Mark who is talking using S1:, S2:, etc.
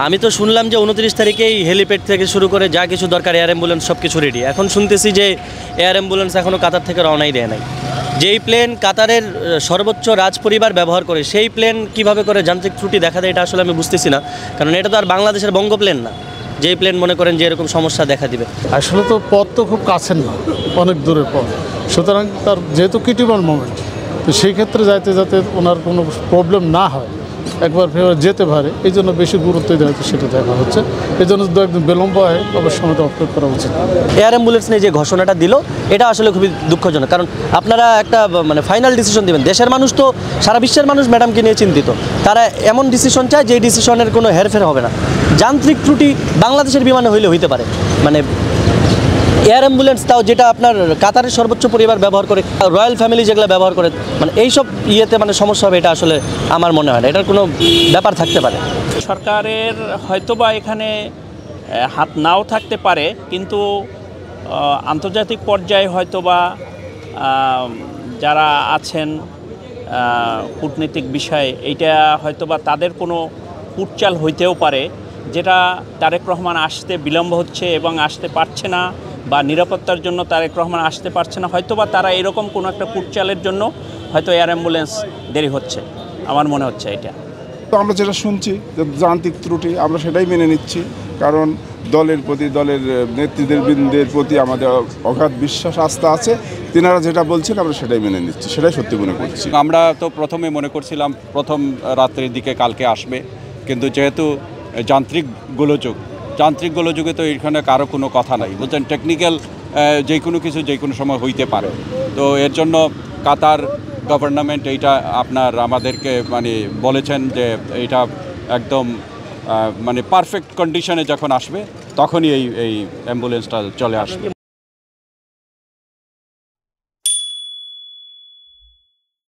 S1: আমি তো শুনলাম যে 29 তারিখেই হেলিপ্যাড থেকে শুরু করে যা কিছু দরকার এয়ার অ্যাম্বুলেন্স সব কিছু রেডি। এখন শুনতেছি যে এয়ার অ্যাম্বুলেন্স এখনও কাতার থেকে রওনাই দেয় নাই। যেই প্লেন কাতারের সর্বোচ্চ রাজ পরিবার ব্যবহার করে, সেই প্লেন কিভাবে করে যান্ত্রিক ত্রুটি দেখা দেয় এটা আসলে আমি বুঝতেছি না। কারণ এটা তো আর বাংলাদেশের বঙ্গ প্লেন না, যেই প্লেন মনে করেন যে এরকম সমস্যা দেখা দিবে।
S2: আসলে তো পথ তো খুব কাছের না, অনেক দূরের পথ, সুতরাং তার যেহেতু ক্রিটিক্যাল মোমেন্ট, তো সেই ক্ষেত্রে যাতে ওনার কোনো প্রবলেম না হয়, একবার ফেরত যেতে পারে, এই জন্য বেশি গুরুত্ব দেওয়া হচ্ছে, সেটা দেখা হচ্ছে। এই জন্য যদি একদিন বিলম্ব হয় অবশ্যই সময় অপেক্ষা করা উচিত।
S1: এয়ার অ্যাম্বুলেন্স নিয়ে যে ঘোষণাটা দিল এটা আসলে খুবই দুঃখজনক। কারণ আপনারা একটা মানে ফাইনাল ডিসিশন দেবেন, দেশের মানুষ তো সারা বিশ্বের মানুষ ম্যাডামকে নিয়ে চিন্তিত। তারা এমন ডিসিশন চায় যে ডিসিশনের কোনো হেরফের হবে না। যান্ত্রিক ত্রুটি বাংলাদেশের বিমানে হইতে পারে, মানে এয়ার অ্যাম্বুলেন্স তাও যেটা আপনার কাতারের সর্বোচ্চ পরিবার ব্যবহার করে, রয়্যাল ফ্যামিলি যেগুলো ব্যবহার করে, মানে এইসব ইয়েতে মানে সমস্যা হবে, এটা আসলে আমার মনে হয় না এটার কোনো ব্যাপার থাকতে পারে।
S3: সরকারের হয়তোবা এখানে হাত নাও থাকতে পারে, কিন্তু আন্তর্জাতিক পর্যায়ে হয়তোবা যারা আছেন কূটনীতিক বিষয়ে, এইটা হয়তোবা তাদের কোনো কুটচাল হইতেও পারে, যেটা তারেক রহমান আসতে বিলম্ব হচ্ছে এবং আসতে পারছে না, বা নিরাপত্তার জন্য তারেক রহমান আসতে পারছে না। হয়তোবা তারা এরকম কোনো একটা কুটচালের জন্য হয়তো এয়ার অ্যাম্বুলেন্স দেরি হচ্ছে, আমার মনে হচ্ছে এটা।
S4: তো আমরা যেটা শুনছি যে যান্ত্রিক ত্রুটি, আমরা সেটাই মেনে নিচ্ছি, কারণ দলের প্রতি, দলের নেতৃবৃন্দের প্রতি আমাদের অগাধ বিশ্বাস আস্থা আছে। তিনারা যেটা বলছেন আমরা সেটাই মেনে নিচ্ছি, সেটাই সত্যি মনে করছি।
S5: আমরা তো প্রথমে মনে করছিলাম প্রথম রাত্রির দিকে কালকে আসবে, কিন্তু যেহেতু যান্ত্রিক গোলযোগে তো এখানে কারো কোনো কথা নাই, বলছেন টেকনিক্যাল যে কোনো কিছু যে কোনো সময় হইতে পারে। তো এর জন্য কাতার গভর্নমেন্ট এইটা আমাদেরকে মানে বলেছেন যে এটা একদম মানে পারফেক্ট কন্ডিশনে যখন আসবে তখনই এই অ্যাম্বুলেন্সটা চলে আসবে।